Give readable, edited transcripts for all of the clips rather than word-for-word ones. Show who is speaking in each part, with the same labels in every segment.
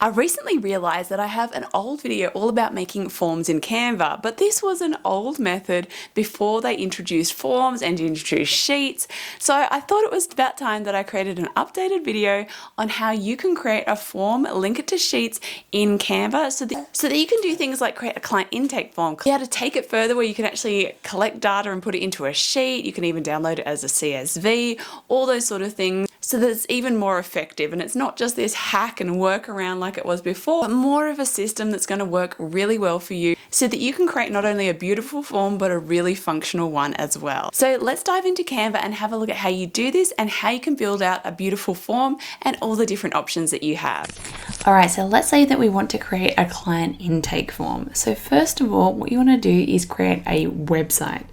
Speaker 1: I recently realized that I have an old video all about making forms in Canva, but this was an old method before they introduced forms and introduced sheets. So I thought it was about time that I created an updated video on how you can create a form, link it to sheets in Canva so that you can do things like create a client intake form. You have to take it further where you can actually collect data and put it into a sheet. You can even download it as a CSV, all those sort of things, so that it's even more effective. And it's not just this hack and workaround like it was before, but more of a system that's going to work really well for you so that you can create not only a beautiful form, but a really functional one as well. So let's dive into Canva and have a look at how you do this and how you can build out a beautiful form and all the different options that you have. All right, so let's say that we want to create a client intake form. So first of all, what you want to do is create a website.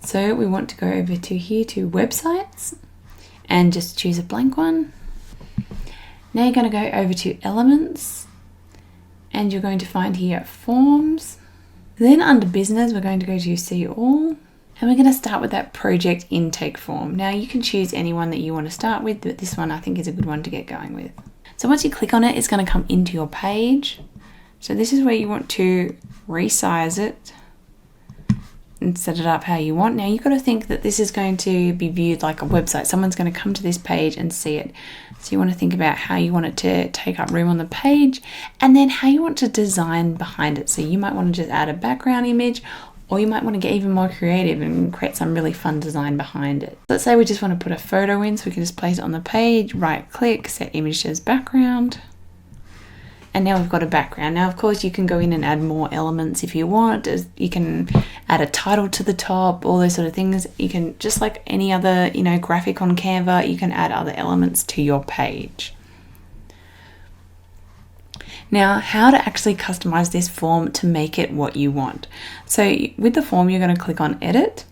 Speaker 1: So we want to go over to here to websites and just choose a blank one. Now you're going to go over to elements and you're going to find here forms. Then under business, we're going to go to see all and we're going to start with that project intake form. Now you can choose any one that you want to start with, but this one I think is a good one to get going with. So once you click on it, it's going to come into your page. So this is where you want to resize it and set it up how you want. Now you've got to think that this is going to be viewed like a website. Someone's going to come to this page and see it. So you want to think about how you want it to take up room on the page and then how you want to design behind it. So you might want to just add a background image, or you might want to get even more creative and create some really fun design behind it. Let's say we just want to put a photo in, so we can just place it on the page, right click, set image as background. And now we've got a background. Now, of course, you can go in and add more elements if you want. You can add a title to the top, all those sort of things. You can, just like any other, graphic on Canva, you can add other elements to your page. Now, how to actually customize this form to make it what you want. So with the form, you're going to click on Edit.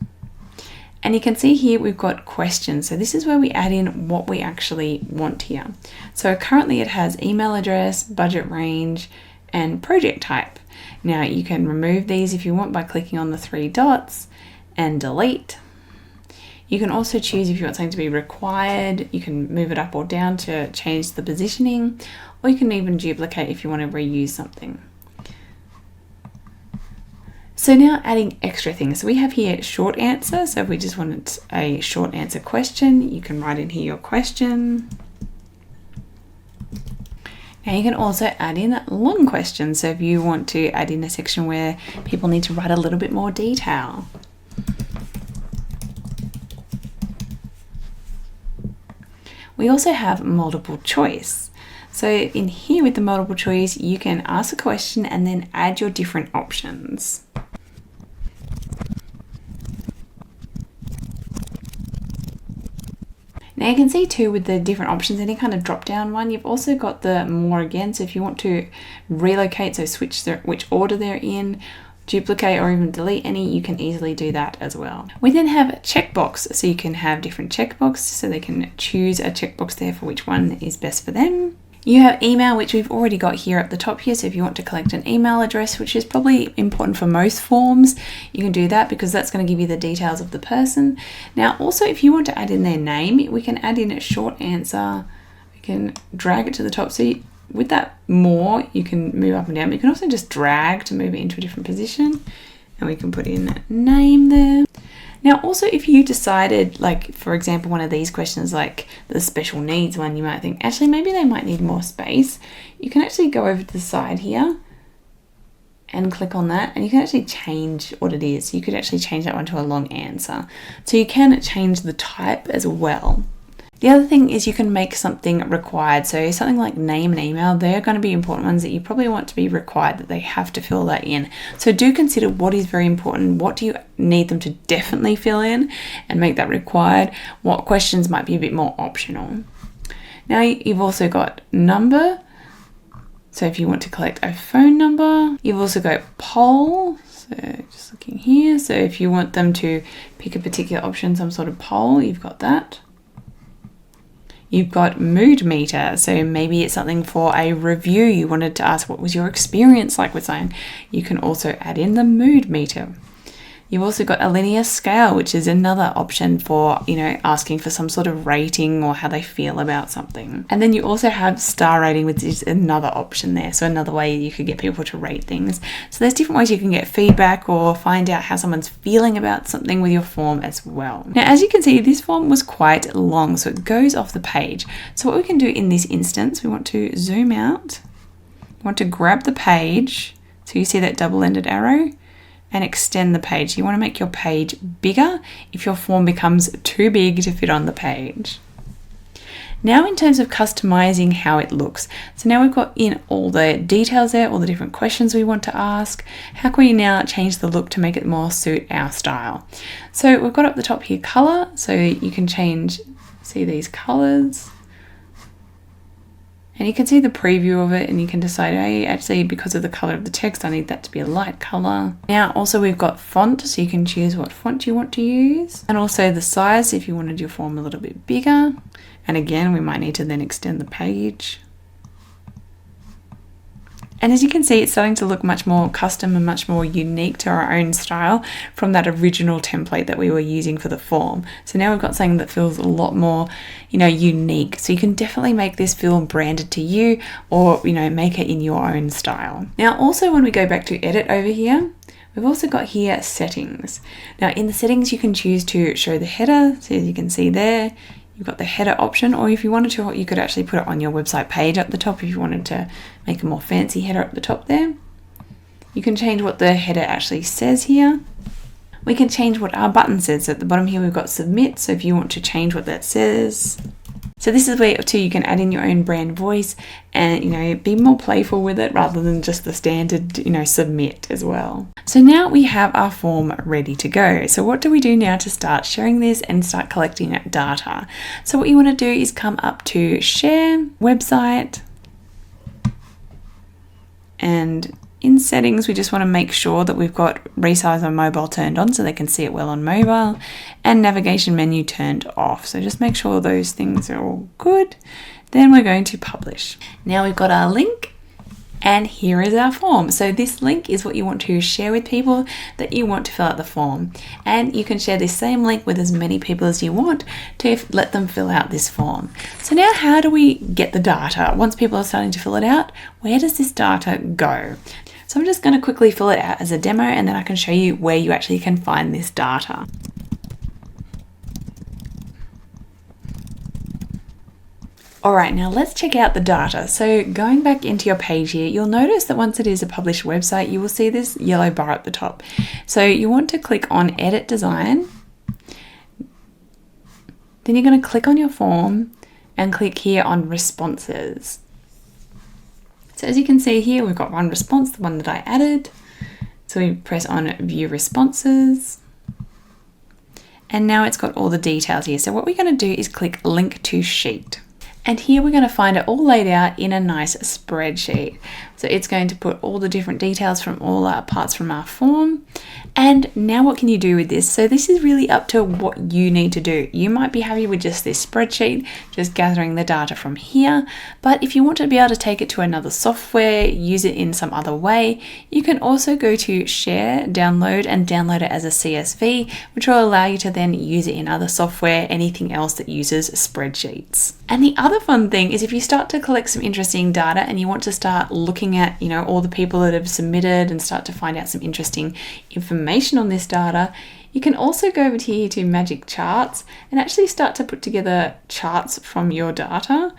Speaker 1: And you can see here we've got questions. So this is where we add in what we actually want here. So currently it has email address, budget range, and project type. Now you can remove these if you want by clicking on the three dots and delete. You can also choose if you want something to be required. You can move it up or down to change the positioning, or you can even duplicate if you want to reuse something. So now adding extra things. So we have here short answer. So if we just wanted a short answer question, you can write in here your question. Now you can also add in long questions. So if you want to add in a section where people need to write a little bit more detail. We also have multiple choice. So in here with the multiple choice, you can ask a question and then add your different options. Now you can see too with the different options, any kind of drop down one, you've also got the more again. So if you want to relocate, so switch which order they're in, duplicate or even delete any, you can easily do that as well. We then have a checkbox. So you can have different checkboxes so they can choose a checkbox there for which one is best for them. You have email, which we've already got here at the top here. So if you want to collect an email address, which is probably important for most forms, you can do that because that's going to give you the details of the person. Now, also, if you want to add in their name, we can add in a short answer. We can drag it to the top. So with that more, you can move up and down. But you can also just drag to move it into a different position. And we can put in a name there. Now, also, if you decided, like, for example, one of these questions, like the special needs one, you might think, actually, maybe they might need more space. You can actually go over to the side here and click on that, and you can actually change what it is. You could actually change that one to a long answer. So you can change the type as well. The other thing is you can make something required. So something like name and email, they're going to be important ones that you probably want to be required, that they have to fill that in. So do consider what is very important. What do you need them to definitely fill in and make that required? What questions might be a bit more optional? Now you've also got number. So if you want to collect a phone number, you've also got poll. So just looking here. So if you want them to pick a particular option, some sort of poll, you've got that. You've got mood meter, so maybe it's something for a review. You wanted to ask what was your experience like with something. You can also add in the mood meter. You've also got a linear scale, which is another option for, asking for some sort of rating or how they feel about something. And then you also have star rating, which is another option there. So another way you could get people to rate things. So there's different ways you can get feedback or find out how someone's feeling about something with your form as well. Now, as you can see, this form was quite long, so it goes off the page. So what we can do in this instance, we want to zoom out. We want to grab the page. So you see that double-ended arrow, and extend the page. You want to make your page bigger if your form becomes too big to fit on the page. Now in terms of customizing how it looks. So now we've got in all the details there, all the different questions we want to ask. How can we now change the look to make it more suit our style? So we've got up the top here color, so you can see these colors. And you can see the preview of it and you can decide, hey, actually because of the color of the text, I need that to be a light color. Now also we've got font, so you can choose what font you want to use. And also the size, if you wanted your form a little bit bigger. And again, we might need to then extend the page. And as you can see, it's starting to look much more custom and much more unique to our own style from that original template that we were using for the form. So now we've got something that feels a lot more, unique. So you can definitely make this feel branded to you or, make it in your own style. Now, also when we go back to edit over here, we've also got here settings. Now in the settings, you can choose to show the header. So as you can see there, you've got the header option, or if you wanted to, you could actually put it on your website page at the top if you wanted to make a more fancy header at the top there. You can change what the header actually says here. We can change what our button says. So at the bottom here, we've got submit. So if you want to change what that says. So this is where too you can add in your own brand voice and, be more playful with it rather than just the standard, submit as well. So now we have our form ready to go. So what do we do now to start sharing this and start collecting data? So what you want to do is come up to share, website, and in settings, we just want to make sure that we've got resize on mobile turned on so they can see it well on mobile, and navigation menu turned off. So just make sure those things are all good. Then we're going to publish. Now we've got our link. And here is our form. So this link is what you want to share with people that you want to fill out the form. And you can share this same link with as many people as you want to let them fill out this form. So now how do we get the data? Once people are starting to fill it out, where does this data go? So I'm just going to quickly fill it out as a demo and then I can show you where you actually can find this data. All right, now let's check out the data. So going back into your page here, you'll notice that once it is a published website, you will see this yellow bar at the top. So you want to click on Edit Design. Then you're going to click on your form and click here on Responses. So as you can see here, we've got one response, the one that I added. So we press on View Responses. And now it's got all the details here. So what we're going to do is click Link to Sheet. And here we're going to find it all laid out in a nice spreadsheet. So it's going to put all the different details from all our parts from our form. And now what can you do with this? So this is really up to what you need to do. You might be happy with just this spreadsheet, just gathering the data from here. But if you want to be able to take it to another software, use it in some other way, you can also go to Share, Download, and download it as a CSV, which will allow you to then use it in other software, anything else that uses spreadsheets. And the other fun thing is if you start to collect some interesting data and you want to start looking at, all the people that have submitted and start to find out some interesting information on this data, you can also go over here to Magic Charts and actually start to put together charts from your data,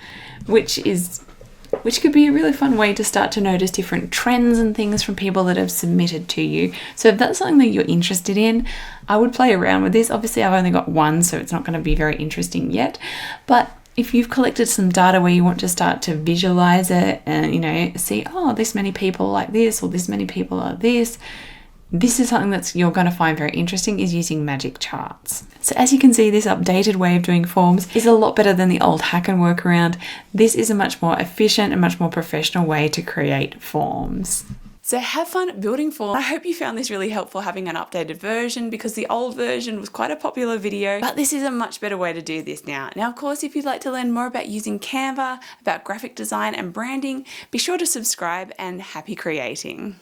Speaker 1: which could be a really fun way to start to notice different trends and things from people that have submitted to you. So if that's something that you're interested in, I would play around with this. Obviously, I've only got one, so it's not going to be very interesting yet. But if you've collected some data where you want to start to visualize it and, see, oh, this many people like this or this many people are this is something that you're going to find very interesting, is using Magic Charts. So as you can see, this updated way of doing forms is a lot better than the old hack and workaround. This is a much more efficient and much more professional way to create forms. So have fun building forms. I hope you found this really helpful having an updated version, because the old version was quite a popular video, but this is a much better way to do this now. Now, of course, if you'd like to learn more about using Canva, about graphic design and branding, be sure to subscribe, and happy creating.